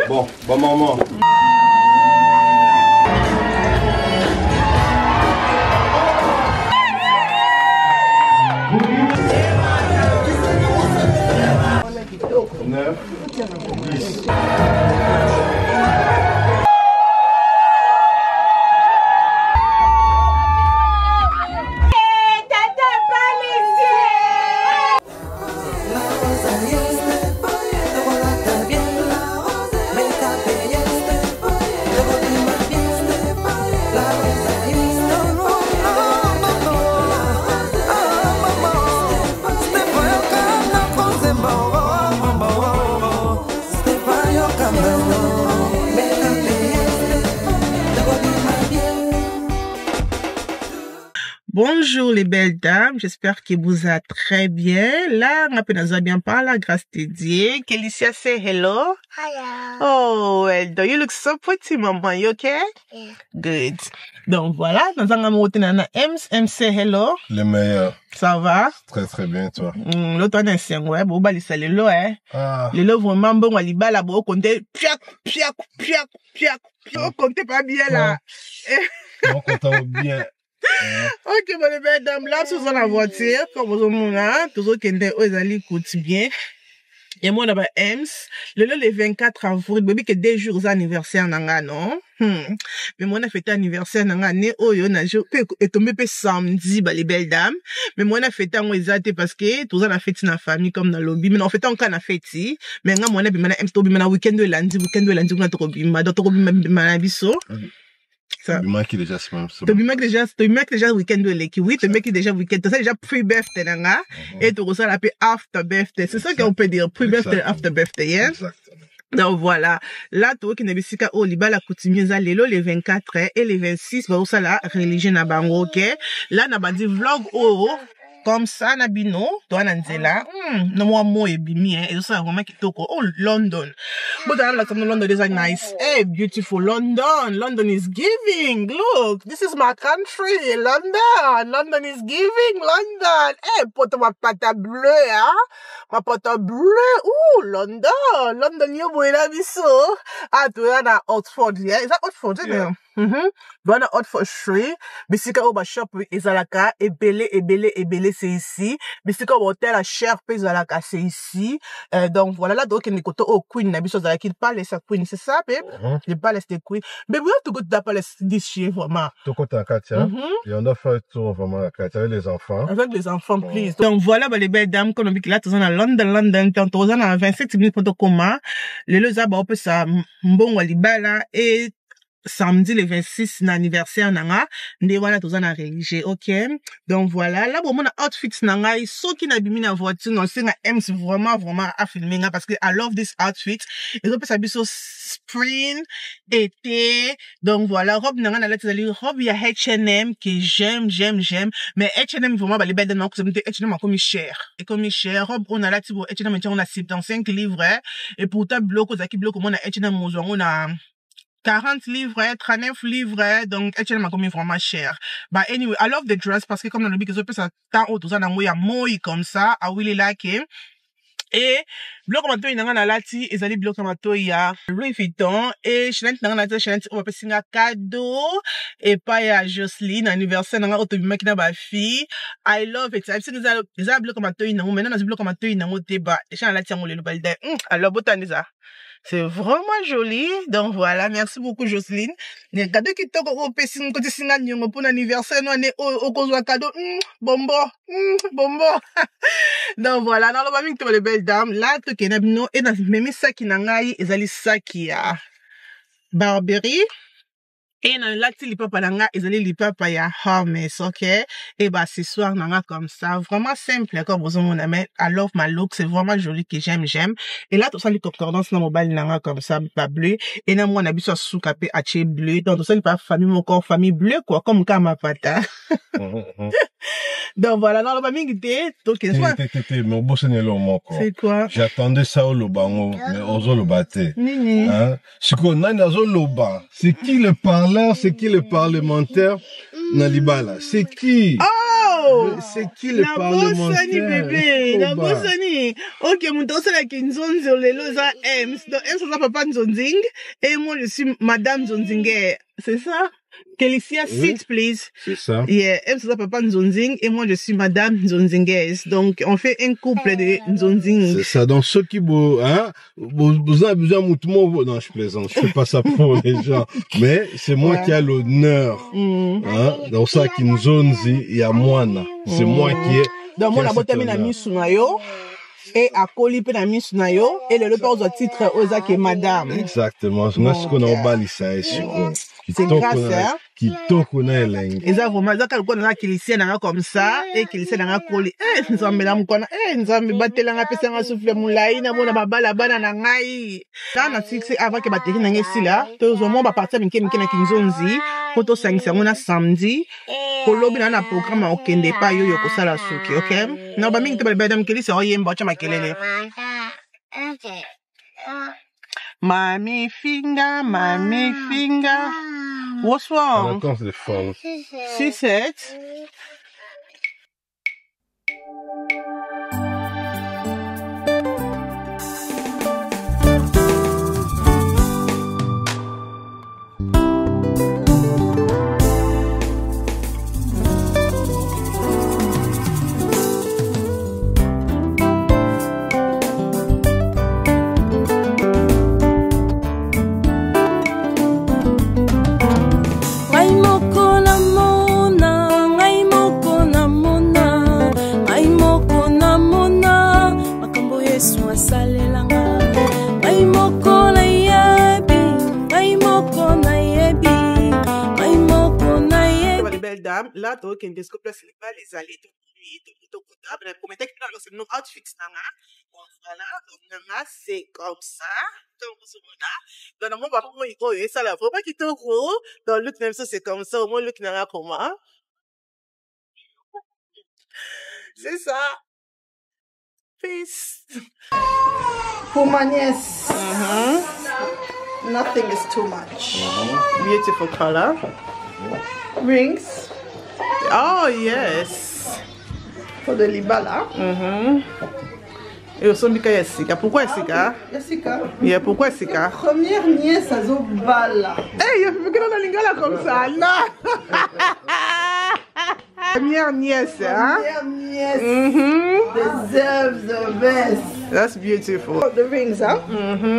Bon, bon maman. Bonjour les belles dames, j'espère que vous allez très bien. Là, on a bien parlé, grâce à Dieu. Kelicia, say hello. Hello. Oh, well, do you look so pretty, maman? You okay? Yeah. Good. Donc voilà, nous avons Nana Ems, say hello. Le meilleur. Ça va? Très très bien, toi. L'autre on est ancien, ouais, bon, bah, c'est le lot, hein. Ah. Le lot vraiment bon, on va là, bon, compter, piac, on comptait pas bien, là. On compte bien. Ok, bon, les belles dames, là, sous la voiture, comme vous avez toujours qui est aux alliés bien. Et moi, d'abord, Ems, le 24 avril, bébé, que 2 jours anniversaire, nanga, non? Mais moi, on a fêté anniversaire, nanga, né, oh, yo, na, je, et tombé, samedi, bah, les belles dames. Mais moi, on a fêté, en exaté, parce que, tous on a fêté dans la famille, comme dans le lobby. Mais on a fêté encore, on a fêté. Mais, moi, on a, bimana, Ems, tobi, mana, week-end de lundi, on a trop bima, d'autres bima, mana, biso. Tu manques déjà ce même. Tu manques déjà week-end de l'équipe. Oui, tu manques déjà week-end. Tu sais déjà pre-birthday, nanga. Et tu reçois la paix after birthday. C'est ça qu'on peut dire. Pre-birthday, after birthday, yeah? Exactement. Donc voilà. Là, tu vois qu'il y a des bisika au liba la coutumier za lelo les 24 et les 26, bah, ça la religion na bango, ok? Là, na bandi vlog comme ça, Nabino, toi, Nanzela, non, moi, et bimi, et ça, vraiment, qui toko, oh, London. But I like London is a nice, hey, beautiful London. London is giving. Look, this is my country, London. London is giving, London. Hey, poto ma pata bleu, hein? Ma pata bleu, ouh, London. London, yo, boyla, biso. Ah, tu es à Oxford, yeah? Is that Oxford, isn't it? Voilà, Oxford Street. Bisika oba shop ezalaka ebele c'est ici. Bisika oba hotel à cher pe ezalaka c'est ici. Donc voilà là donc ni koto au Queen na biso ezalaki palace à Queen, c'est ça babe? Le palace de Queen. Mais we have to go to the palace this year vraiment. Tout côté à Katia. Et on a fait un tour vraiment à Katia avec les enfants. Avec les enfants, please. Donc voilà bah, les belles dames qu'on a vu là tous en London, tous en 27 minutes pour comment le loza ba on peut ça mbon walibala et samedi le 26 l'anniversaire nanga nde wana tozana religieux, ok? Donc voilà là bon mon outfit nanga so qui na bimi na voiture non c'est na Ems vraiment à filmer parce que I love this outfit et on peut s'habiller sur spring été. Donc voilà robe nanga na la tizali robe ya H&M que j'aime mais H&M vraiment bah les belles dames que H&M a commis cher et commis cher robe on a là pour H&M on a 75 livres et pourtant bloc zaki bloc on a H&M on a 40 livres, 39 livres, donc, H&M a commis vraiment cher. But anyway, I love the dress parce que comme dans le big, ça tant autre, ça n'a moi comme ça, I really like it. Et, bloc comme toi, il y a un lati, et ça bloc comme toi, il y a Louis Vuitton, et Chanel, on va passer un cadeau, et pas il y a Jocelyne, anniversaire, on va autobima qui n'a pas fille. I love it. I've seen des blocs comme toi, maintenant, dans ce bloc comme toi, il y a un débat. Et Chanel, lati, on le balde. Alors, botan, ça. C'est vraiment joli. Donc voilà, merci beaucoup Jocelyne. Les cadeaux qui t'ont au pessin côté sinal nyongo pour l'anniversaire nous on est au cause d'un cadeau bombo. Donc voilà, dans le famille que les belles dames là tout qui n'a bino et dans même ça qui n'a ngai ezali ça qui a Burberry. Et dans la li papa nanga ezali li papa ya Hermès, ok? Et bah ce soir nanga comme ça, vraiment simple comme vous mon ami. I love my look, c'est vraiment joli que j'aime. Et là tout ça les concordances dans mobile nanga comme ça pas bleu et dans moi on a besoin sous capé acheter bleu. Donc tout ça pas famille mon corps famille bleu quoi comme ma pata. Donc voilà, dans la famille qui donc mais bon c'est mon corps. C'est quoi? J'attendais ça au lobango mais ozo lobate. Nini. Hein? C'est quoi nani ozo loba? C'est qui le parleur, c'est qui le parlementaire Nalibala? C'est qui? Oh! C'est qui le parlementaire? Bébé, la bossoni. Ok, mon dos c'est la kinzon sur les loza Ems. Donc Ems c'est papa Nzonzing et moi je suis madame Nzonzinger. C'est ça? Kélicia, sit, please. C'est ça. Yeah, Ems c'est papa Nzonzing et moi je suis madame Nzonzinguez. Donc on fait un couple de Nzonzing. C'est ça. Dans ceux qui vous avez besoin de non, je plaisante. Je fais pas ça pour les gens. Mais c'est moi qui a l'honneur. Hein, dans ça qui nous zonzi, il y a moi. C'est moi qui est. Donc moi la botte na misu na yo et à coli pe na misu na yo et le père au titre oza qui est madame. Exactement. C'est ce qu'on a bali ça c'est grâce hein. Qui toko na eleng. Eza vraiment za ka kona kilisia na comme ça et kilisia na coli. Nzambe la mukona nzambe batela nga pesa nga souffle mulai na mona babala bana na ngai. Là na fixe avant que bateri na ngesi là. Tozo mo ba partir minke na kinzonzi. Poto sangisa ngona samedi. Kolobi na programme okende pa yo yo kosala suki, okay? Na ba mingi te ba dam kilisia oyemba cha makelele. Mami finger. What's wrong? Attends, c'est fort. 6-7. Là, tu as un descope là, c'est pas les allées, nos outfits, c'est comme ça. Dans mon papa, il ça la faut pas qu'il te roule. Dans l'autre, même ça, c'est comme ça. Au moins, l'autre n'a pas comment. C'est ça. Peace. For my niece, nothing is too much. Beautiful color. Rings. Oh, yes. For the libala. Et au son du cas, Jessica. Pourquoi Jessica? Jessica. Yeah, pourquoi Jessica? Première nièce à Zobala. Hey, il faut que l'on a lingala comme ça, là. Première nièce, hein? Première nièce. Deserves the best. That's beautiful. The rings, hein?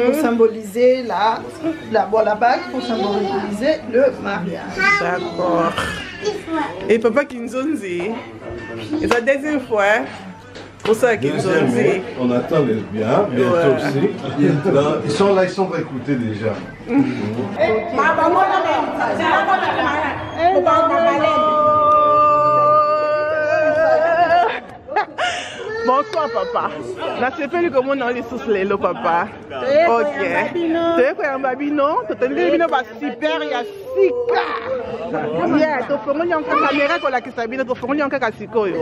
Pour symboliser la bague, pour symboliser le mariage. D'accord. Et papa Kinzonzi, c'est la deuxième fois. Pour ça Kinzonzi. On attend les biens, bientôt aussi. Ils sont là, ils sont écoutés déjà. Bonsoir papa. Na sepeli comment on les sous les lo papa. OK. Tu es quoi un babino? Tu t'es dit bino ba super ya sika. Yeah, to fongo nyonka caméra ko la kisabino to fongo nyonka kasikoyo.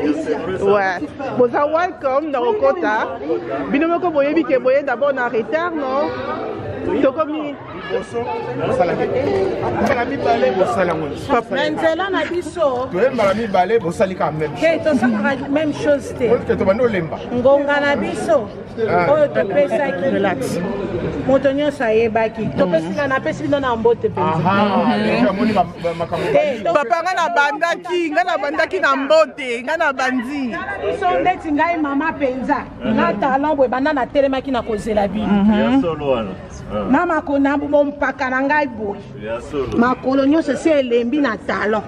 Ouais. Boza welcome na Okota. Bino moko boyebi ke boye d'abord na retard non? To komi nzela na biso même chose te ngonga na biso oyo topesaki moto nyonso ayebaki topesika napesi bino na mbote papa nga na bandaki na mbote nga na bandi biso ndeti ngai mama mpenza na talon boye banda na telemaki na kozela bino na makona mpaka na ngai boye makolo nyonso si elembi na talon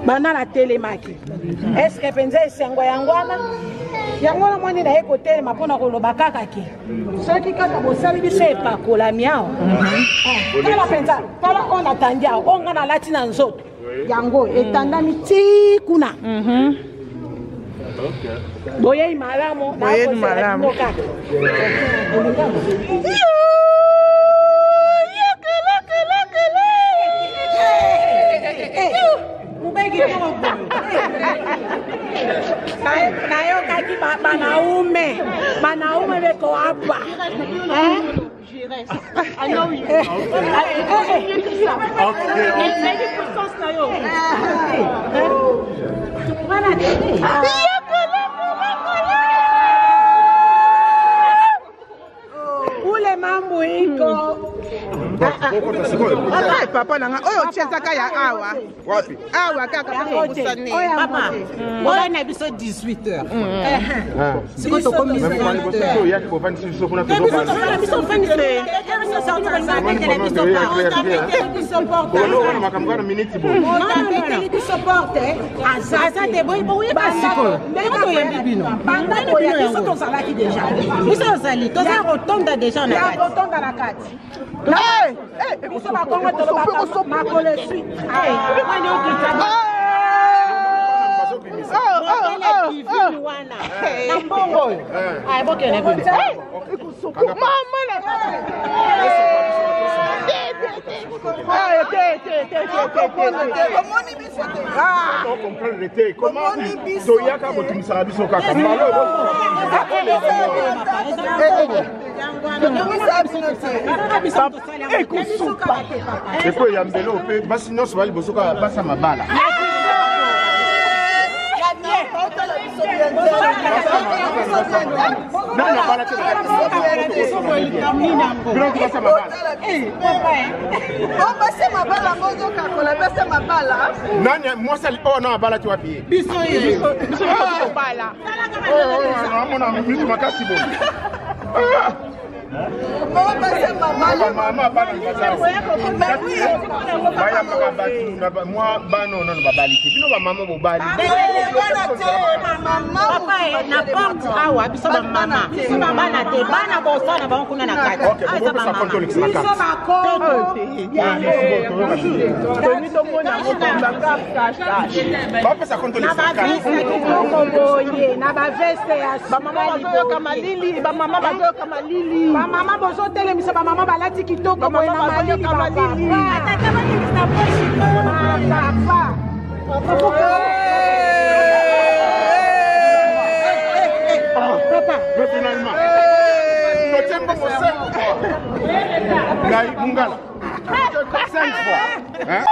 banda na telemaki eske mpenza esengo yango wana mwani na ye kotelema mpona koloba kaka ke soki kaka bosali biso epakolami awa tala mpenza tala oyo natandi awa oyo nga nalati na nzoto yango etandami ti kuna boyei malamu nakozela kaka nayokaki banaume beko apa wana Ule mambo iko. Papa nanga oyo chezaka ya awa. Wapi? Awa kaka kusane. Papa. Oya na biso 18h. Siko to komi. Même pas les bosses yaki bofani biso kuna to bala. Biso fani se. Bolo wana makambo na minute bo. Biso porte. Aza te boy boy ba siko. Ndeko to yembi bino. Banda ko ya biso to salaki déjà. Biso zali to za rotonda déjà na kati. Rotonda na kati. Biso ba kongo to ba makole suite. Kwani ukita. Nani mwasa lipo na bala tu wapi? Biso bala. Mama mimi makasi bo. Mama bala ngasa. Baya makabati na moi bano non babaliki. Bino ba mama bo bali. Papa na porte awa biso ba mama. Bana te bana boso na ba kuna na kati. OK, vous pouvez ça contrôler ça carte. Biso ba ko. Papa ça contrôler ça carte. Na ba veste ya ba mama bazo kama lili, ba mama bazo kama lili. Ba mama bozo telemisa ba mama balati kitoko boye na malili kama lili. Ataka ba ni sa poche. Papa. Papa, finalement. Tu t'aimes pas mon sang. Gai Mungala. 5 fois. Hein?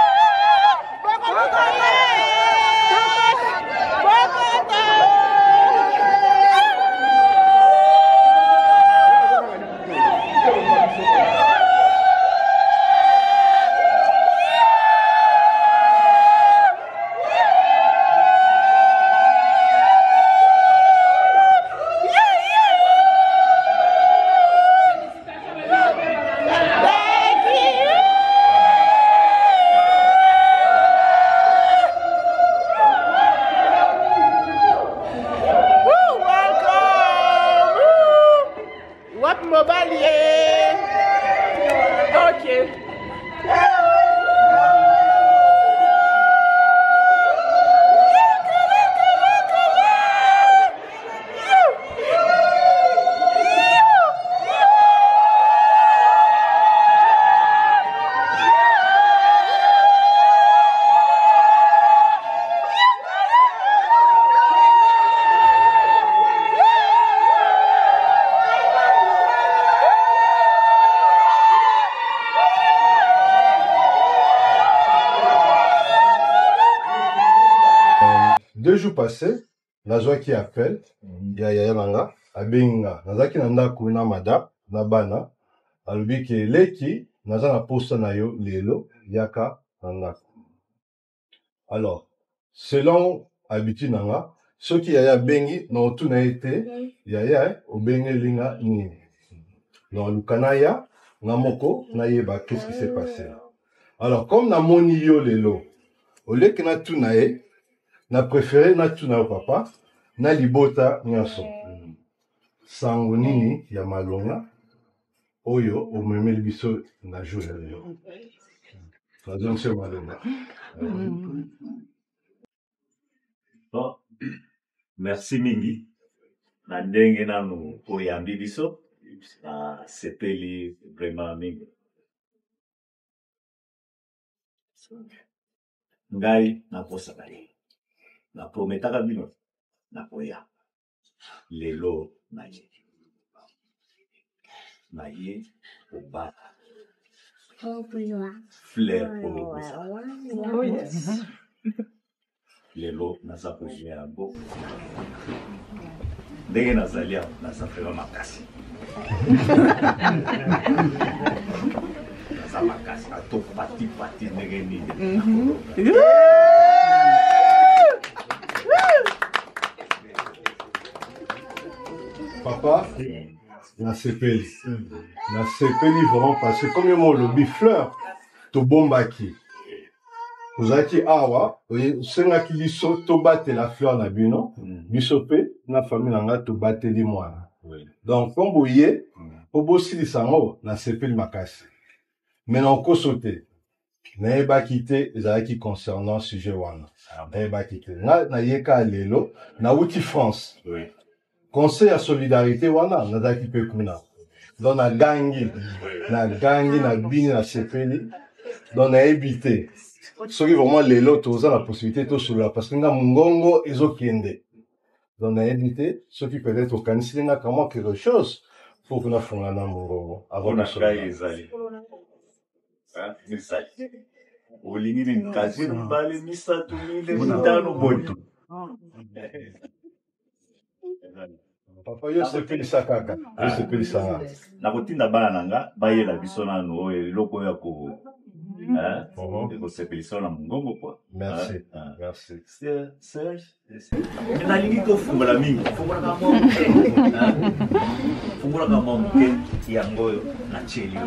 Deux jours passés, nazwa qui appelle, ya yaya nanga, abenga, nazaki na ndako na mada, na bana, alobi ke leki, naza na posta na yo lelo, yaka na ndako. Alors, selon habitude nanga, soki yaya bengi, na otu na ete, yaya, obenge linga nini. Non, lukana ya, na moko, na yeba, qu'est-ce qui s'est passé là. Alors, comme na moni yo lelo, oleki na tu na ye, na préféré na tuna papa na libota nyonso sango nini ya malonga oyo omemeli biso na jour ya lelo nazonse malonga. Bon, merci mingi na ndenge nanu oyambi biso na sepeli vraiment mingi. Ngai na posa bali na prometaka bino na koya lelo na ye obala fleur lelo naza kozwa yango ndenge nazali awa naza vraiment makasi naza makasi ato pati ndenge nini Papa, na sepeli vraiment parce que comme mon lobby fleur to bombaki ozaki awa osengaki liso tobate la fleur na bino biso pe na famille nanga tobateli mwana donc comme boye po bosilisa ngo na sepeli makasi mais na okoso te nayebaki te ezalaki concernant sujet wana nayebaki te nga nayeka lelo nauti France conseil à solidarité wana nazalaki mpe kuna donc nagangi na bini na sepeli donc nayebi te soki vraiment lelo toza la possibilité tosolola parce que nga mongongo ezokende donc nayebi te soki peut-être okanisili nga kama quelque chose pour que nafunga na mongongo avant ngai ezali olingi linkazi mibale misatu mine mitano boto papa yo sepelisa kaka yo sepelisa nga nakotinda bana nanga bayela biso nano oyo eloko oyo ako ekosepelisa na mongongo po merci nalingi kofungola mingi fungolaka mwa moke yango oyo natyeli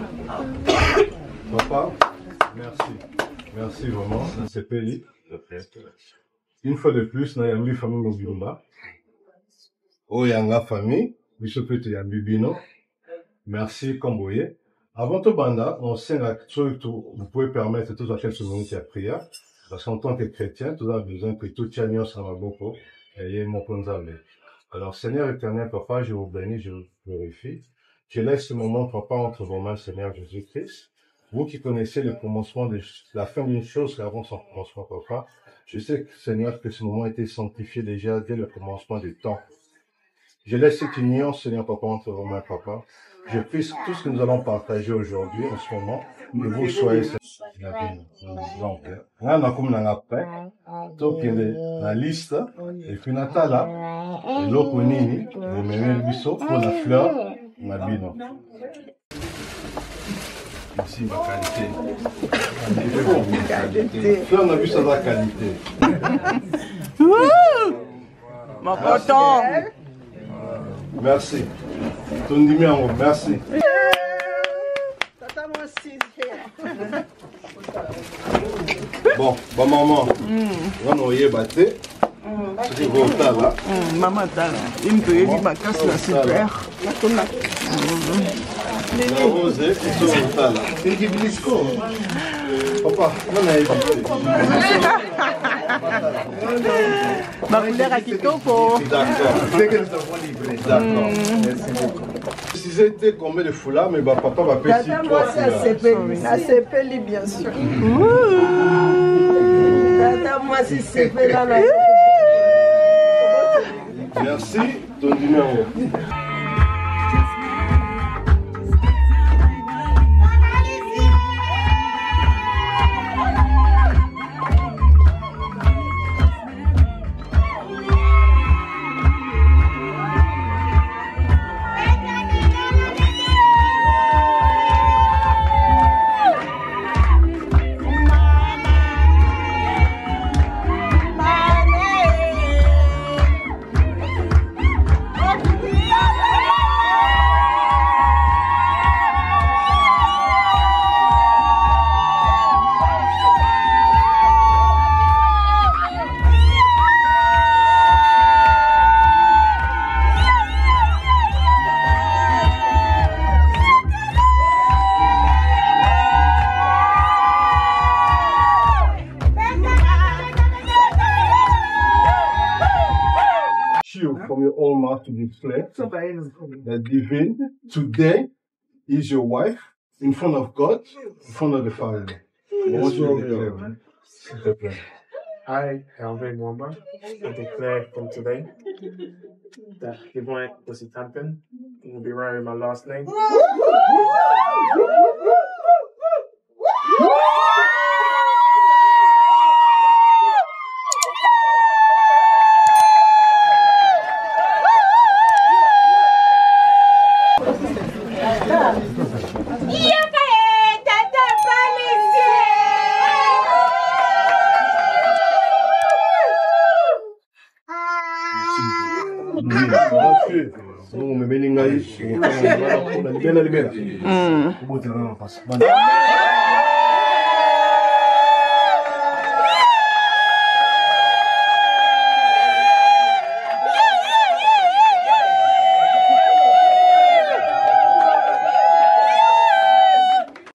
papa merci vraiment nasepeli une fois de plus nayambi famille mobimba Oyanga famille, biso pe toyambi bino. Merci Kamboye. Avant tout banda, on sait que vous pouvez permettre tout à fait ce moment de prière, parce qu'en tant que chrétien, tout a besoin que tout tient sur ma boko et mon ponzambe. Alors Seigneur éternel, Papa, je vous bénis, je vous glorifie. Je laisse ce moment, Papa, entre vos mains, Seigneur Jésus-Christ. Vous qui connaissez le commencement de la fin d'une chose avant son commencement, Papa, je sais, Seigneur, que ce moment a été sanctifié déjà dès le commencement du temps. Je laisse cette union, Seigneur Papa, entre vos mains, Papa. Je prie que tout ce que nous allons partager aujourd'hui, en ce moment, que vous soyez, Seigneur. Donc, là, on a comme dans la paix, tout qui est la liste, et puis Natala, et l'Okonini, le Mémel Bisso, pour la fleur, ma bino. Ici, ma qualité. Fleur, on a vu ça, la qualité. Mon coton. Merci. Ton numéro, merci. Tata, moi aussi. Bon, maman. On va y battre. C'est gros tas là. Maman, t'as là. Il me paye ma casse là, super. La rose, ils sont au tas là. C'est qui blisco. Papa, on a y ma couleur à Kitoko. D'accord. C'est que nous avons livré. D'accord. Merci beaucoup. Si c'était combien de foulards, mais bah, papa va payer 3 foulards. À Sepeli, bien sûr. Tata, moi, si Sepeli, là. Merci, ton numéro. From your own mouth to display that divine today is your wife in front of God, in front of the family. I, Hervé Mwamba, I declare from today that Yvonne Ositampin will be wearing my last name.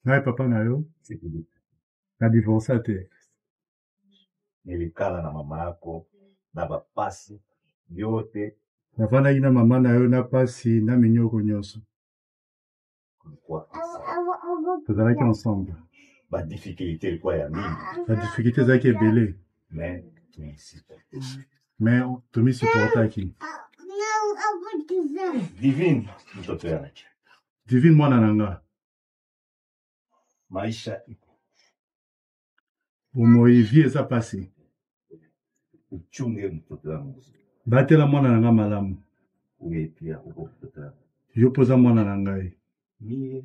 Ouais, papa nayo. Na divorce ate. Nilikala na mama yako na bapasi yote. Navana ina mama nayo na pasi na minyoko nyonso. Tozalaki ensemble. Ba difficulté ilikuwa ya mingi. Ba difficulté zaki ebele. Mais tumi supportaki. Divine mtoto yake. Divine mwana nanga. Maisha umoivi eza pasi. Uchunge mtoto wangu. Batela mwana nanga malamu. Uepia uko mtoto wangu. Yopoza mwana nangai. Mie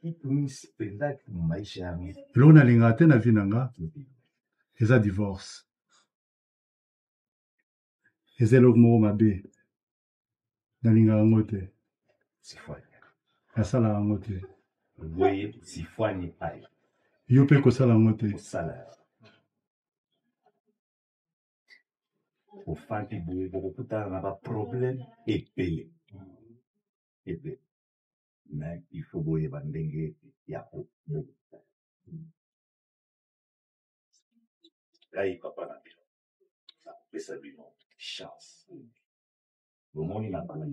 kitu nisipendaki maisha yangu. Leo nalinga te na vie nanga. Eza divorce. Eza eloko moko mabe. Nalinga yango te. Sifanye. Nasala yango te. Voye sifanye ayo. Yo mpe kosala yango te. Kosala. Ofandi boye bokokutana na ba problème epele. Epele. Mais il faut boye bandenge ya ko. Ai papa na bilo. Na pesa bino chance. Bomoni na bana.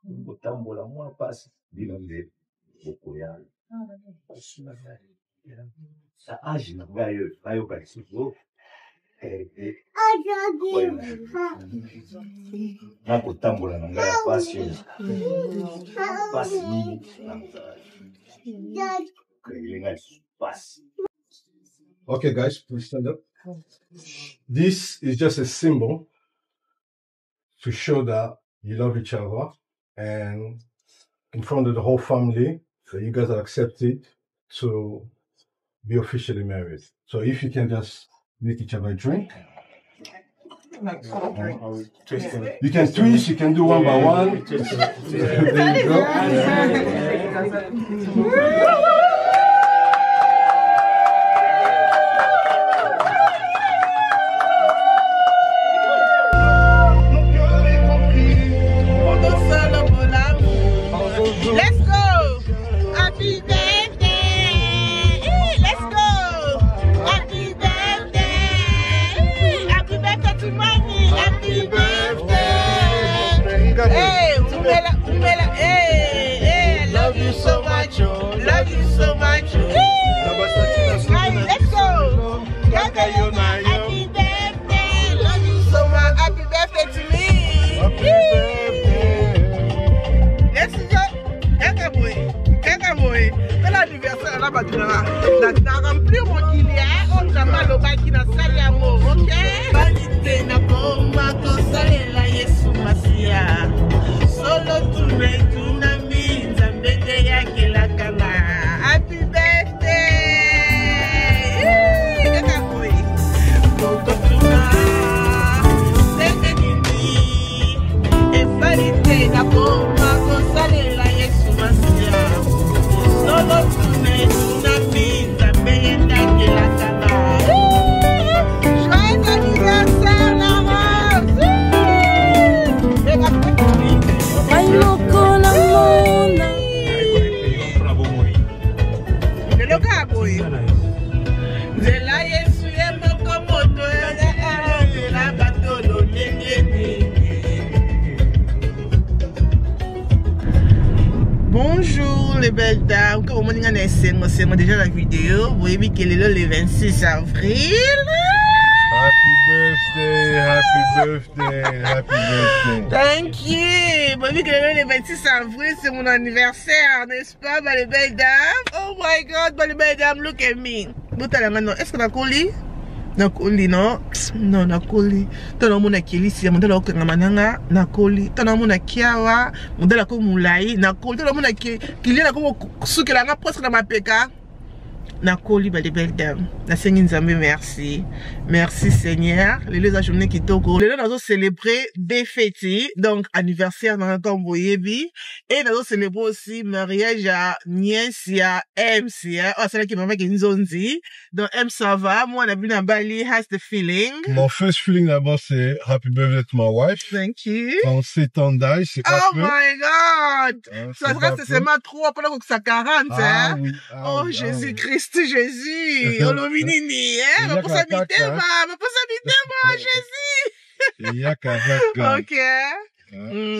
Botambola mwa pasi dino nde bokoya. Sa âge na bayo kasizo. Na kotambola na ngai pasi. Pasi ni na pasi. Okay, guys, please stand up. This is just a symbol to show that you love each other and in front of the whole family, so you guys are accepted to be officially married. So if you can just make each other a drink. You can twist, you can do one by one. There you go. Let's go! Happy birthday! Let's go! Happy birthday! Happy birthday to mommy! Happy birthday! Hey, Umela, hey, love you so much! Love you so much! Hey, let's go! Happy birthday! Love you so much! Happy birthday to me! Happy birthday! Let's go! Kaka boy, quel anniversaire là-bas tu n'as rempli mon kilia, on t'a mal au bac qui n'a sali amour, ok? Vanité na koma kosale la Yesu Masia, solo tuna minza mbete yake la kama. Happy birthday! Kaka boy, koko tuna, seke nini, e vanité na koma kosale la Yesu Masia. Solo tuna pinta bella que la cama. Joyeux anniversaire la rose. Ay loco la mona. De lo caboy. De la Yesu yemo como to de la batolo nengeni. Bonjour les belles dames, comme on dit déjà la vidéo, vous voyez qu'il est le 26 avril. Happy birthday, happy birthday, happy birthday. Thank you. Vous voyez qu'il est le 26 avril, c'est mon anniversaire, n'est-ce pas, les belles dames? Oh my God, les belles dames, look at me. Est-ce qu'on a collé? Nakoli no nakoli tana mona kelisi modela okanga mananga nakoli tana mona kiawa modela ko mulai nakoli tana mona kilia ko sukela nga presque na mapeka Nakoli ba les belles dames. Na sengi nzambe merci. Merci Seigneur. Les journée qui toko. Les nous célébrer des fêtes donc anniversaire dans comme boyebi et nous célébrer aussi mariage à nièce ya MC. Oh c'est là qui maman qui nous dit. Donc M ça va. Moi on a vu dans Bali has the feeling. Mon first feeling d'abord c'est happy birthday to my wife. Thank you. 37 ans d'âge, c'est pas peu. Oh my God. Ça sera c'est seulement 3 pendant que ça 40 hein. Oui, oh Jésus-Christ, Jésus. Oh le minini hein. Ma pour s'habiter Jésus. Il y a 40 ans. OK.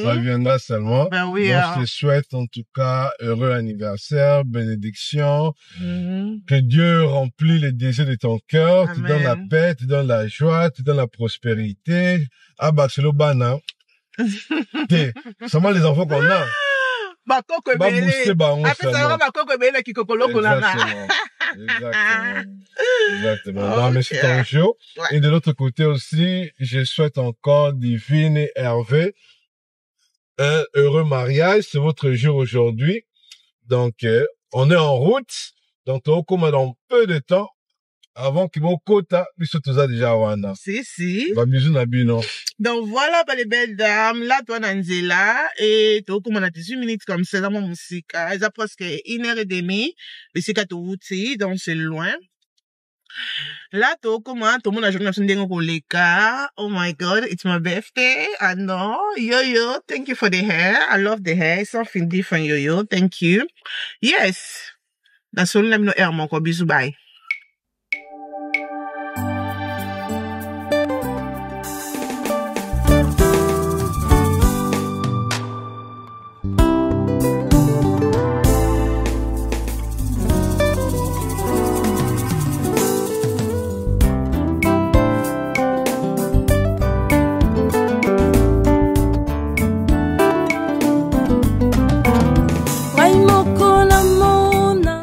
Ça viendra seulement. Ben oui. Donc, je te souhaite en tout cas heureux anniversaire, bénédiction. Que Dieu remplit les désirs de ton cœur, te donne la paix, te donne la joie, te donne la prospérité. Ah bah c'est le banana. Seulement les enfants qu'on a. Bakoko belé. Après ça va bakoko belé qui kokolo kolanga. Exactement. Non, mais c'est ton show. Et de l'autre côté aussi, je souhaite encore Divine et Hervé un heureux mariage. C'est votre jour aujourd'hui. Donc, on est en route. Donc, on commence dans peu de temps. Avant que mon quota, puisse tout déjà wana. Si. Bah, bisous nabino. Donc, voilà, les belles dames. Là, toi, Nanzela. Et, tu comme on a 18 minutes comme ça dans mon musique. Ils ont presque 1h30. Mais c'est qu'à tout outil. Donc, c'est loin. Là, tout comment, tout le monde a joué dans le cas. Oh my God, it's my birthday. I know. Yo, thank you for the hair. I love the hair. It's something different, yo. Thank you. Yes. That's all. Let me know, Herman. Bisous, bye.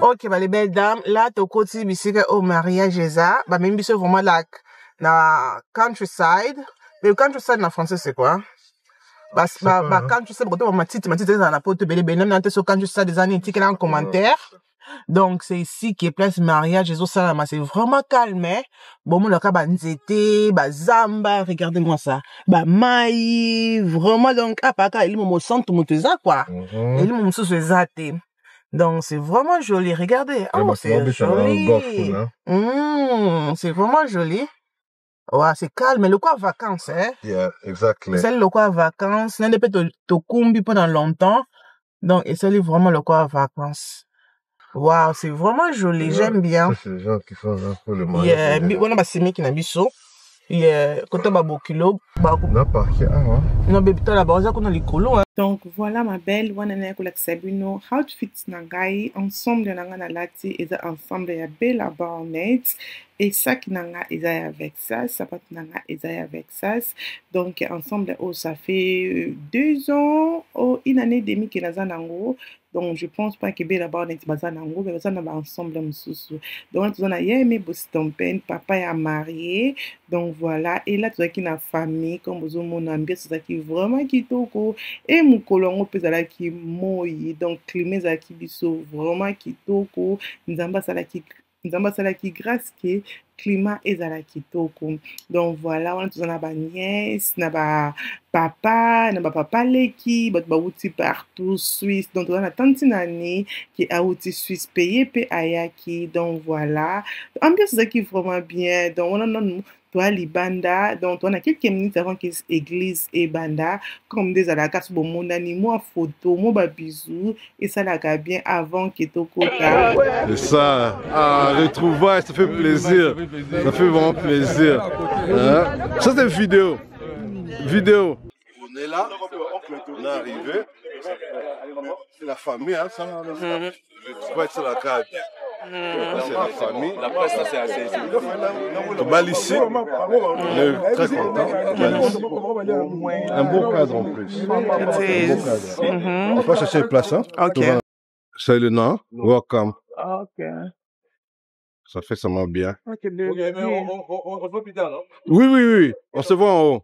Ok, bah, les belles dames, là, t'as côté, bisika, au mariage, ça, bah, même bisika, vraiment, là, na countryside. Mais le countryside, en français, c'est quoi? Bah, countryside, bah, ma petite, dans la pote, belle, même, dans ce countryside, des années, là, en commentaire. Donc, c'est ici qui est place mariage, ça, c'est vraiment calme, hein. Bon, le cas, bah, nzete, bah, zamba, regardez-moi ça. Bah, maï, vraiment, donc, apaka, il me sent tout, quoi. Il me sent zate. Donc, c'est vraiment joli. Regardez. Oh, c'est joli. C'est vraiment joli. Ouais, c'est calme. Mais le quoi vacances, hein? Yeah, exactly. C'est le quoi vacances. N'a pas te kumbi pendant longtemps. Donc, et c'est vraiment le quoi vacances. Waouh, c'est vraiment joli. J'aime bien. C'est les gens qui font un peu le mariage. Yeah, mais on a pas simé qui n'a biso. Yeah, quand on a beaucoup kilo. Non, par qui? Ah, ouais. Non, bébé, t'as la base, on a les colos, hein. Donc voilà ma belle, wanana ko Sabino, outfits nangai ensemble nanga lati et ensemble ya bella barnet et ça qui nanga ezaya avec ça, sapat nanga ezaya avec ça. Donc ensemble oh ça fait 2 ans ou une année et demie que naza nango. Donc je pense pas que bella barnet baza nango, mais baza na ba ensemble mususu. Donc on a aimé Boston papa est marié. Donc voilà et là tu as qui na famille comme vous mon ambiance ça qui vraiment kitoko et mukolongo pezala ki moi donc climat qui biso vraiment kitoko nzamba sala ki grâce que climat ezala kitoko. Donc voilà on a ba nièce na ba papa leki ba outi partout Suisse. Donc on a tante nani qui a outi Suisse payé pe ayaki. Donc voilà ambiance qui vraiment bien. Donc on a toi libanda donc on a quelques minutes avant que église et banda comme des alakas bon mon ani moi photo moi ba bisous et ça la bien avant que tokota. C'est ça. Ah, retrouvailles, ça fait plaisir. Ça fait vraiment plaisir. Hein? Ça c'est vidéo. On est là, on est arrivé. C'est la famille, hein, ça. Je vais être la carte. C'est la famille. La presse, c'est assez. On va ici. On est très content. Un beau cadre en plus. Un beau cadre. On va chercher une place. Hein? Ok. C'est le nom. Welcome. Ok. Ça fait seulement bien. Ok, on se voit plus tard, non? Oui. On se voit en haut.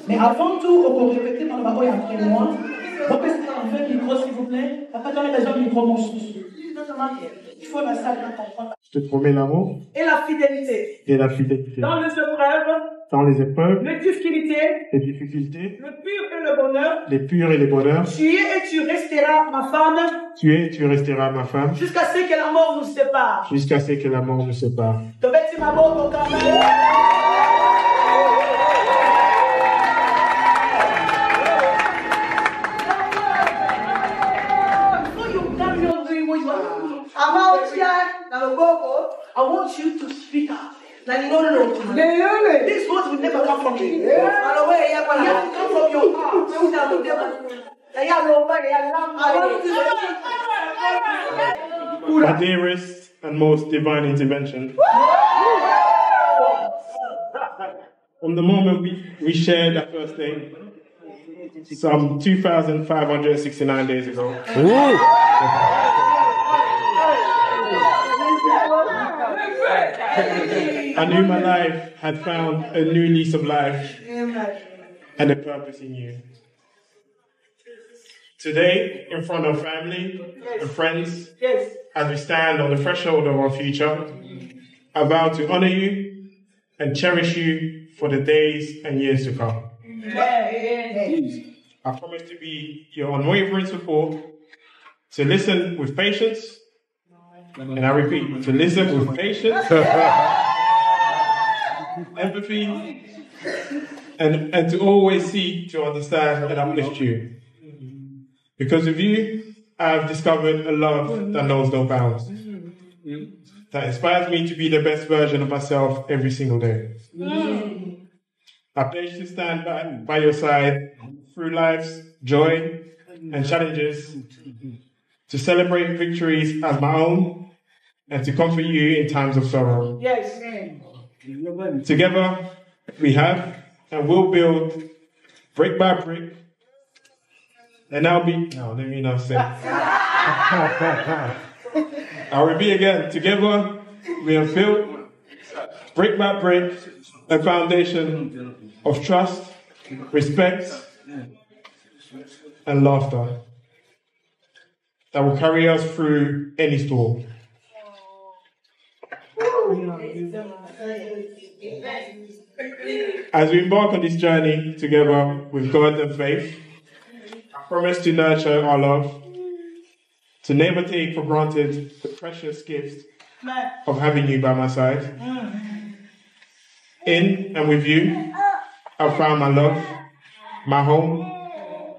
Mais avant tout, on peut répéter dans le bateau après moi. Représentant un peu le micro, s'il vous plaît. Papa, donne les gens le micro, mon chouchou. Il faut la salle de comprendre. Je te promets l'amour. Et la fidélité. Et la fidélité. Dans les épreuves. Dans les épreuves. Les difficultés. Les difficultés. Le pur et le bonheur. Les purs et les bonheurs. Tu es et tu resteras ma femme. Tu es et tu resteras ma femme. Jusqu'à ce que la mort nous sépare. Jusqu'à ce que la mort nous sépare. Te bêtis ma mort, mon camarade. I want you to speak out. This words will never come from you. It has to come from your heart. My dearest and most divine intervention. From the moment we shared that first day, some 2,569 days ago. I knew my life had found a new lease of life and a purpose in you. Today, in front of family and friends, as we stand on the threshold of our future, I vow to honor you and cherish you for the days and years to come. I promise to be your unwavering support, to listen with patience, and I repeat, to listen with patience, empathy, and to always seek to understand and uplift you. Because of you, I have discovered a love that knows no bounds, that inspires me to be the best version of myself every single day. I pledge to stand by your side through life's joy and challenges, to celebrate victories as my own, and to comfort you in times of sorrow. Yes. Together, we have and will build brick by brick. And let me not say. I will be again. Together, we have built brick by brick a foundation of trust, respect, and laughter that will carry us through any storm. As we embark on this journey together with God and faith, I promise to nurture our love, to never take for granted the precious gift of having you by my side. In and with you, I've found my love, my home,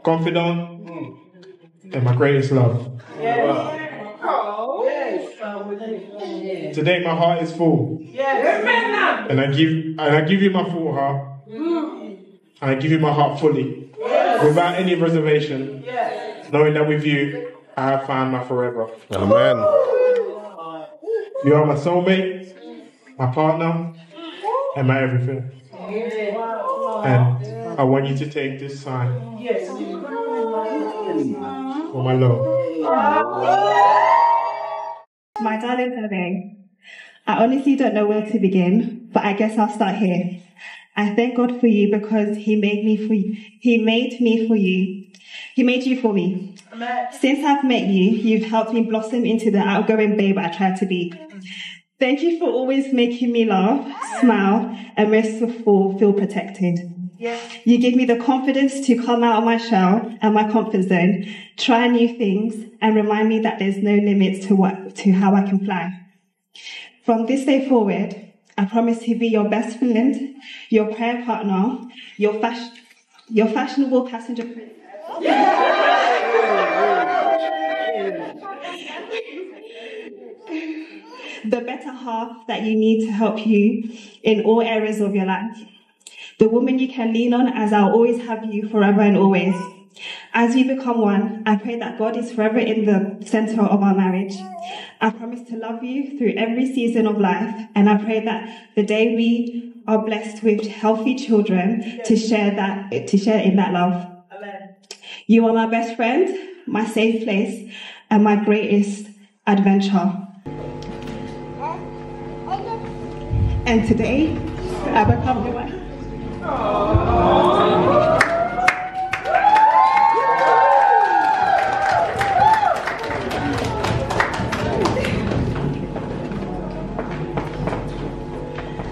confidant, and my greatest love. Today my heart is full, and I give you my full heart, and I give you my heart fully, without any reservation, knowing that with you I have found my forever. Amen. You are my soulmate, my partner, and my everything. And I want you to take this sign for my love. My darling Hervé, I honestly don't know where to begin, but I guess I'll start here. I thank God for you because He made me for you. He made me for you. He made you for me. Amen. Since I've met you, you've helped me blossom into the outgoing babe I tried to be. Thank you for always making me laugh, smile, and most of all, feel protected. Yes. You give me the confidence to come out of my shell and my comfort zone, try new things, and remind me that there's no limits to how I can fly. From this day forward, I promise to be your best friend, your prayer partner, your fashionable passenger princess. The better half that you need to help you in all areas of your life. The woman you can lean on, as I'll always have you forever and always. As we become one, I pray that God is forever in the center of our marriage. I promise to love you through every season of life, and I pray that the day we are blessed with healthy children to share in that love. Amen. You are my best friend, my safe place, and my greatest adventure. And today, I become your wife.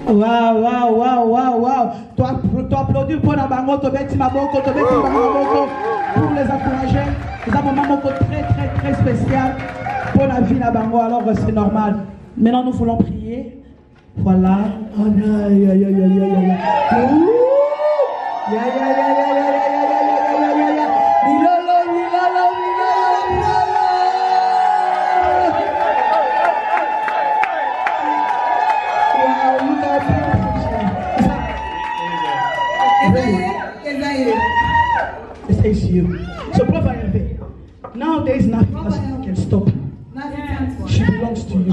Wow. Tu applaudis pour la bango, tu bêtis ma boko, pour les encourager. Nous avons un moment très spécial pour la vie la bango, alors c'est normal. Maintenant nous voulons prier. Voilà. So Brother Hervé, now there is nothing else that can stop her. She belongs to you.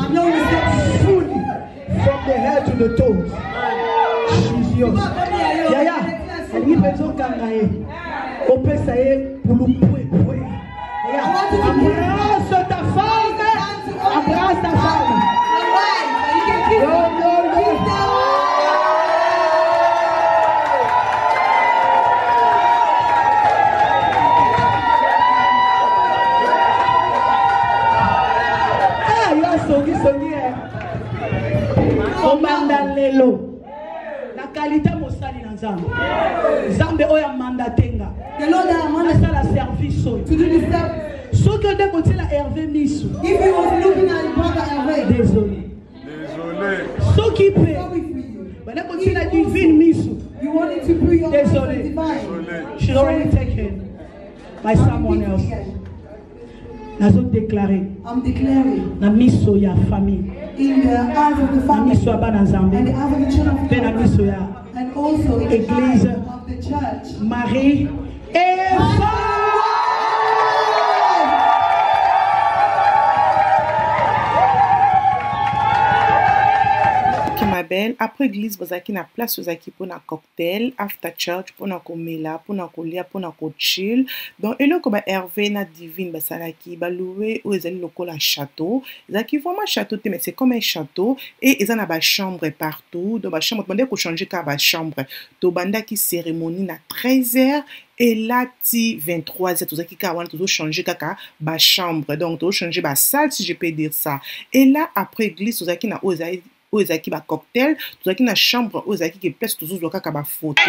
Fully, from the head to the toes. She's yours. Yaya, elle dit besoin kangaye. Opesaye pulupwe. Embrasse ta femme. Embrasse ta femme. La qualité mosali na Nzambe. Nzambe oya mandatenga. Asala service oyo. Soki ode kotiela Hervé miso. If he was looking at brother Hervé. Désolé. Soki pe. Bana kotiela divine miso. You wanted to put your désolé. She's already taken by someone else. I'm declaring na miso ya famille. In the eyes of the family, and the eyes of the children of God, and also in the eyes of the church, Marie et ma belle, après l'église, vous avez une place pour un cocktail, after church, pour un komela, pour un kolia, pour un chill. Donc, et là, comme Hervé na divine, basalaki, loué ou ils allaient le château. Ils ont vraiment château, mais c'est comme un château. Et ils ont une chambre partout. Donc, la chambre, on peut changer la chambre. Donc, banda qui cérémonie na 13h. Et là, 23h, tout ça qui a changé la chambre. Donc, tu as changé la salle, si je peux dire ça. Et là, après l'église, vous avez aux aki ba cocktail, tout ça qui na chambre aux aki qui place tout ça ka ba photo.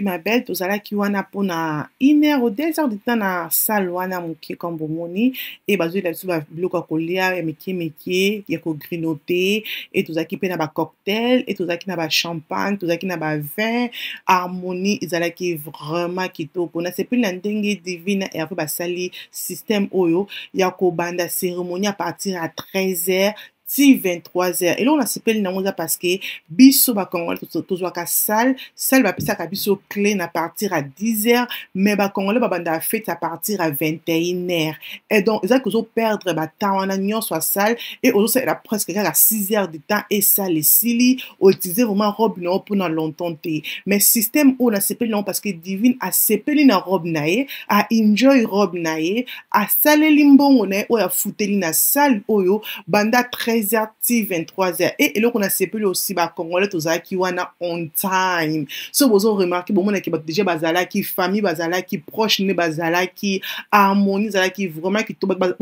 Baby Mabel, tozala ki wana pona 1 heure ou 2 heures de temps na salle wana moke comme bomoni et bazui la biso ba biloko kolia ya meke ya ko grignoter et tozaki pe na ba cocktail et tozaki na ba champagne, tozaki na ba vin, harmonie ezalaki vraiment kitoko. Na sepeli na ndenge divine et après basali système oyo ya ko banda cérémonie à partir à 13h. 23h. Et là, on a s'appelé Namoza parce que biso ba Congolais tozwaka salle ba pisa ka biso clé à partir à 10h, mais ba Congolais ba banda fête à partir à 21h. Et donc, ils ont perdre ba temps en agnon soit salle et aujourd'hui c'est presque à 6h de temps et ça les sili ou utiliser vraiment robe non pour dans longtemps té. Mais système on a s'appelé non parce que divine a s'appelé na robe nae, a enjoy robe nae, a salle limbongo nae ou a fouteli na salle oyo banda 13h 23h et là on a s'appelé aussi ba Congolais tozaki wana on time. So vous avez remarqué bon mon que déjà bazala qui famille bazala qui proche ne bazala qui harmonie bazala qui vraiment qui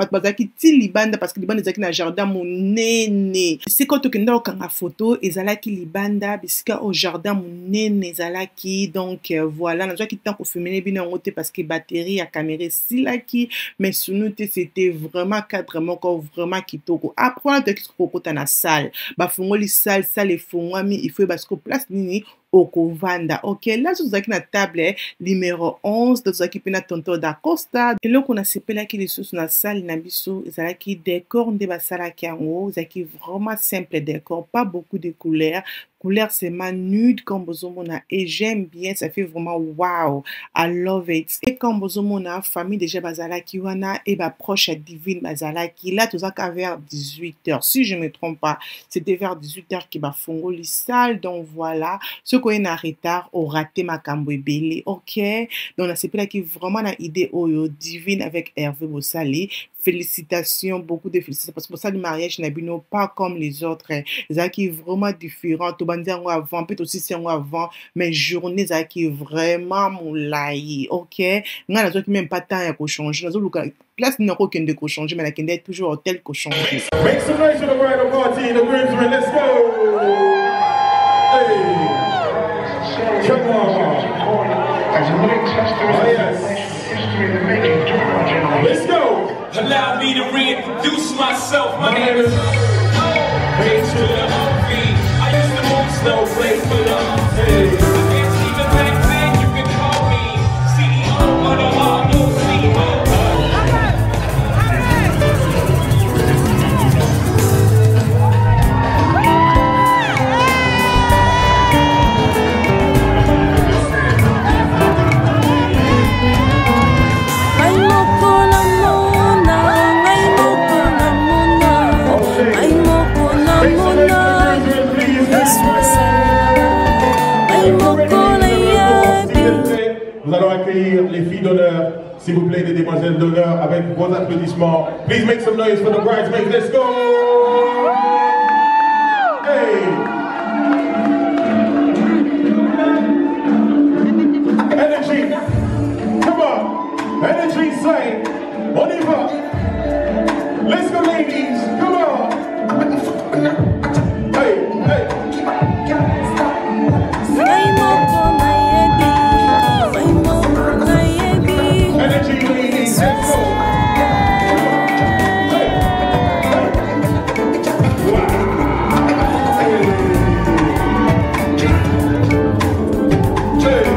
bazala qui ti libanda parce que libanda zaki na jardin monene. C'est quand tu kenda okanga photo ezala qui libanda bisika au jardin monene ezala qui donc voilà na qui tant ko féminin bien ngote parce que batterie à caméra si là qui mais sous c'était vraiment cadrement comme vraiment kitoko. Après kokota na salle bafungoli salle efungwami il faut parce que place nini okovanda. Ok, là tozaki na table numéro 11 tozaki pe na tonton d'Acosta eloko na sepelaki lisusu na salle na biso ezalaki décor nde basalaki yango ezalaki vraiment simple décor, pas beaucoup de couleurs. Couleur c'est nude comme bozomona et j'aime bien, ça fait vraiment wow, I love it. Et comme bozomona famille déjà bazalaki wana et ba proche à divine bazalaki là tozaka vers 18h si je me trompe pas, c'était vers 18h qui ba fongoli salle. Donc voilà, ce qu'on est en retard au raté makambo ebele. Ok, donc on a sepelaki vraiment na idée oyo divine avec Hervé Bossali. Félicitations, beaucoup de félicitations parce que pour ça le mariage n'a pas comme les autres, ça qui est vraiment différent. Tout bandi avant, peut aussi c'est avant, mais journée ça qui est vraiment moulaï. Ok, n'a la qui même pas temps à changer. N'a pas place n'a aucun de changer, mais la qui est toujours tel que changer. Make some noise for the bridal party, the groomsmen, let's go. Hey, come on. Oh yes. Let's go. Allow me to reintroduce myself. My name is H to the OV. I used to move slow, play for love. I can't see the back then, you can call me CEO of the hard no CEO. Nous allons accueillir les filles d'honneur, s'il vous plaît, les demoiselles d'honneur, avec vos applaudissements. Please make some noise for the bridesmaids. Let's go! Hey! Energy! Come on! Energy, say! On y va! Let's go, ladies! Come on! Hey! Hey! Energy, ladies, let's go. Hey, hey. Wow. Hey. Hey.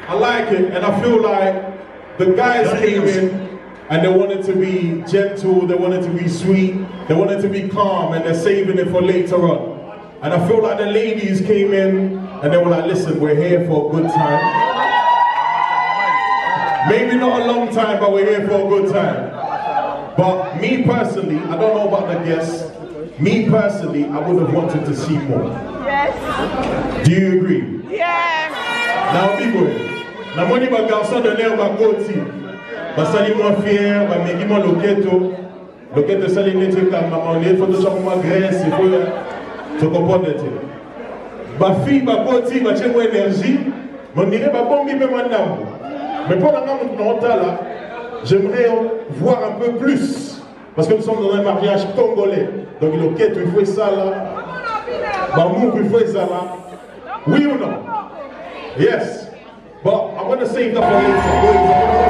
I like it, and I feel like the guys came in and they wanted to be gentle, they wanted to be sweet, they wanted to be calm, and they're saving it for later on. And I feel like the ladies came in and they were like, listen, we're here for a good time. Maybe not a long time, but we're here for a good time. But me personally, I don't know about the guests, me personally, I would have wanted to see more. Yes. Do you agree? Yes. Now people, now money ba garçon de l'air ba koti. Ba sali moi fier, ba megi moi loketo. Loketo sali ne te comme maman, les photos sont moi graisse, il faut tu comprends de te. Ba fille ba koti, ba che moi énergie, mon dirait ba bombi be manambo. Mais pour la gamme non ta là, j'aimerais en voir un peu plus. Parce que nous sommes dans un mariage congolais. Donc il est ok, tu fais ça là. Mamour, tu fais ça là. Oui ou non? Yes. But I'm going to save that for later.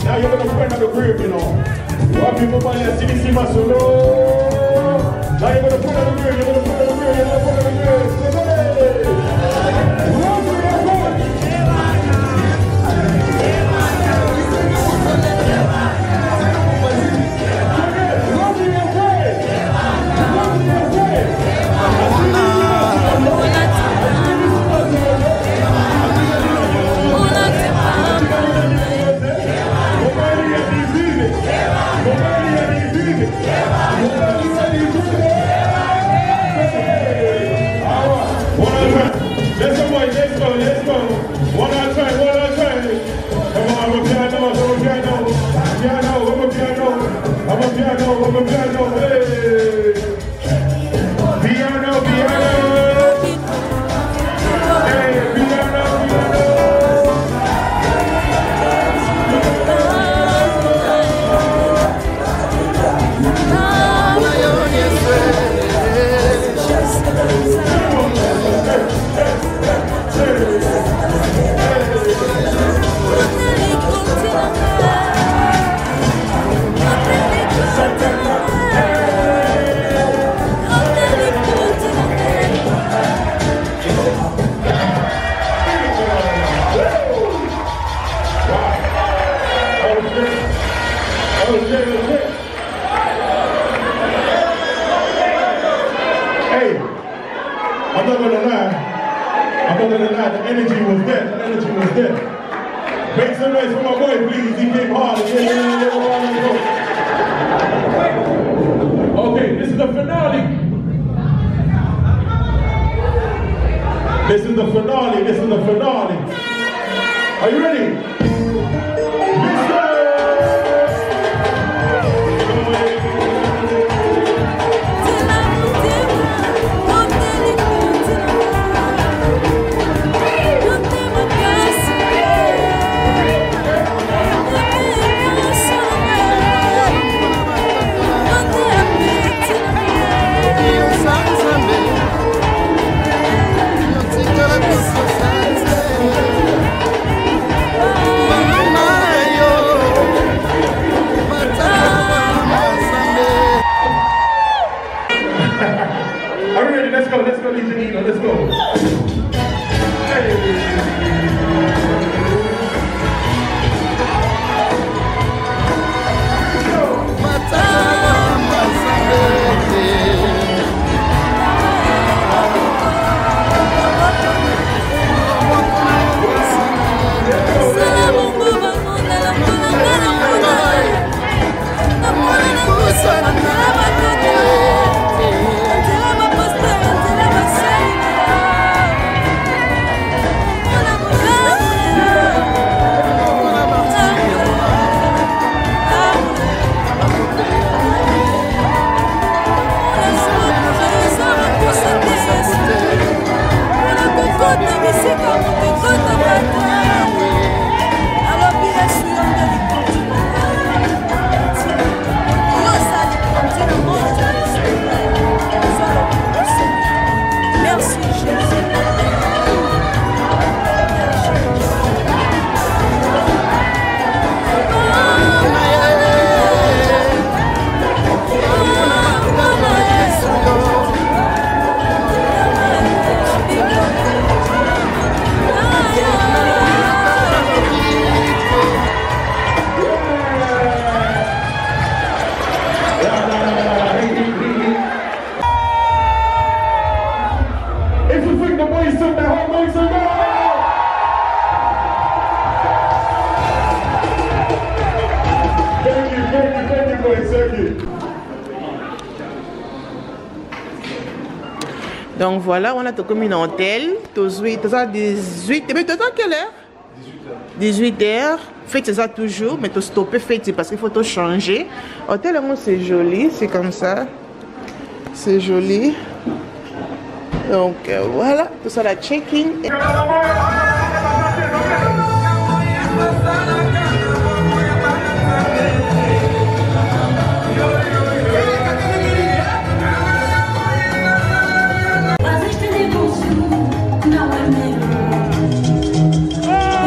Now you're gonna friend of the group, you know. What people find that CDC muscle. Now you're gonna friend of the group, you're gonna friend of the group, you're gonna friend of the group. Let's go. One more time. Come on, I'm a piano. Hey. Piano. Hey, piano. Hey, I'm not gonna lie, the energy was there. Make some noise for my boy, please. He came hard. Okay, this is the finale. This is the finale. Are you ready? Songs Donc voilà, on a comme un hôtel. 18, mais tu à quelle heure? 18h. Faites ça toujours, mais tu stoppes faites parce qu'il faut tout changer. Hôtel, c'est joli, c'est comme ça. C'est joli. Donc voilà, tout ça la check-in. Yeah.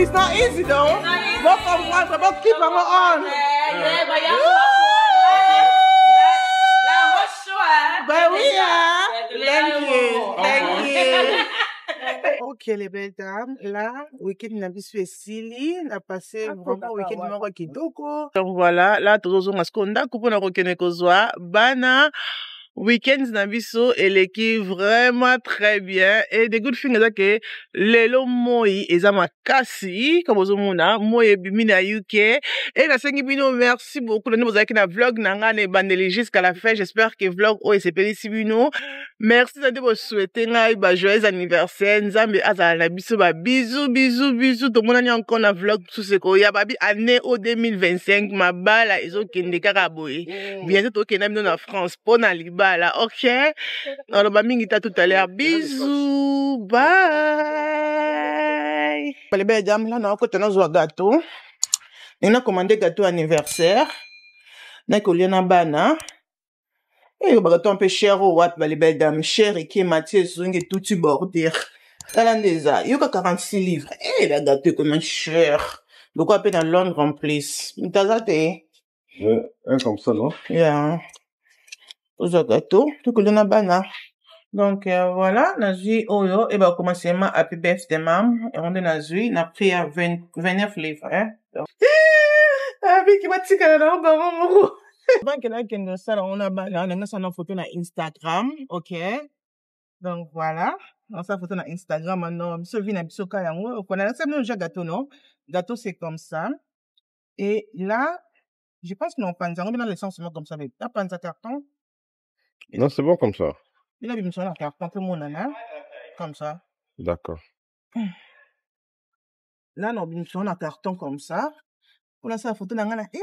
It's not easy though. Bon comprendre, bon keep on. Ben oui, hein. Thank you. Ok, les belles dames, là, week-end n'a pas su esili, n'a passé vraiment week-end moko kitoko. Donc voilà, là, tous on a skonda, coupe na rokene kozwa, bana. Weekends na biso eleki vraiment très bien et the good thing is que lelo moi eza makasi comme ozomona moi ebimi na UK et na sengi bino merci beaucoup na bozaki na vlog na nga na bandeli jusqu'à la fin. J'espère que vlog o esepelisi bino. Merci na de souhaiter ngai ba joyeux anniversaire nzambe azala na biso ba bisous to monani encore na vlog tout ce ko ya babi année au 2025 mabala ezokende kaka boye bien sûr tokenda bino na France pour na liba. Voilà, ok. Alors, bah, tout à l'heure. Bisous. Bye. Les belles dames, là, on a un gâteau. On a commandé gâteau anniversaire. On a collé un bana. Et on a gâteau un peu cher au watt, les belles dames. Cher et qui est Mathieu, et tout tu bordir. Là, il y a 46 livres. Eh, le gâteau est quand même cher. Donc, on peut dans Londres en plus. T'as acheté? Un comme ça, non? Yeah. Aux gâteaux, tout que l'on a bana. Donc, voilà, nazi oyo, et ben, commencer ma happy birthday, mam. Et on est nazi, n'a pris à 29 livres, hein. Ah, mais qui m'a dit qu'elle a un bon moment. Donc, là, on a bana, on a ça, photo na Instagram, ok. Donc, voilà. On a ça photo na Instagram, maintenant, ce vin, ce kayango, on a ça, même déjà gâteau, non? Gâteau, c'est comme ça. Et là, je pense que non, panza, on est dans l'essence, comme ça, mais là, panza carton. Non, c'est bon comme ça. Il a mis sur la carte, tout le monde en comme ça. D'accord. Là, on a mis sur un carton comme ça. On a ça, la photo dans Instagram.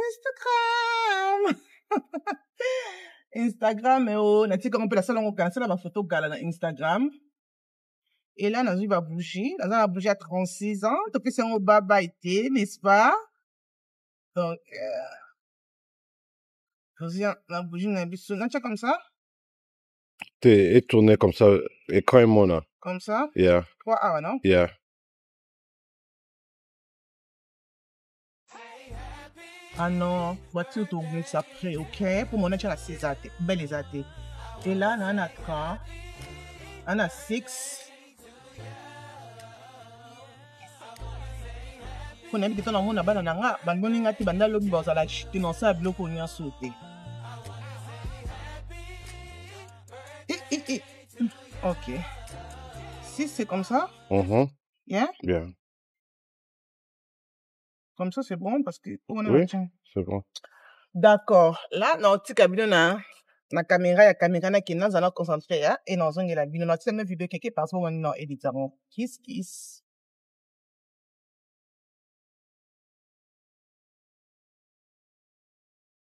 Instagram, et on a dit comment on peut la salle, on cancelle la photo dans Instagram. Et là, on a vu la bougie. Là, on a bougie à 36 ans. Donc, c'est un baba été, n'est-ce pas? Donc, la bougie, on a vu sur, comme ça. T'es tourné comme ça, écran et mon là. Comme ça? Yeah. 3 hours, non? Yeah. Ah non, voiture tout ça après, ok? Pour mon âge, la 6 athées, belle les athées. Et là, on a 3, on a 6. On a mis des temps dans mon abandon, on a bandoni ngati bandalo biboza la chute non ça bloque on y a sauté. Ok. Si c'est comme ça? Yeah? Bien. Comme ça, c'est bon parce que... Oui, c'est bon. D'accord. Là, dans le petit cabinet, la caméra, qui nous allons concentrer, et dans un la vidéo, notre vidéo quelque part, on va éditer. Kiss, kiss.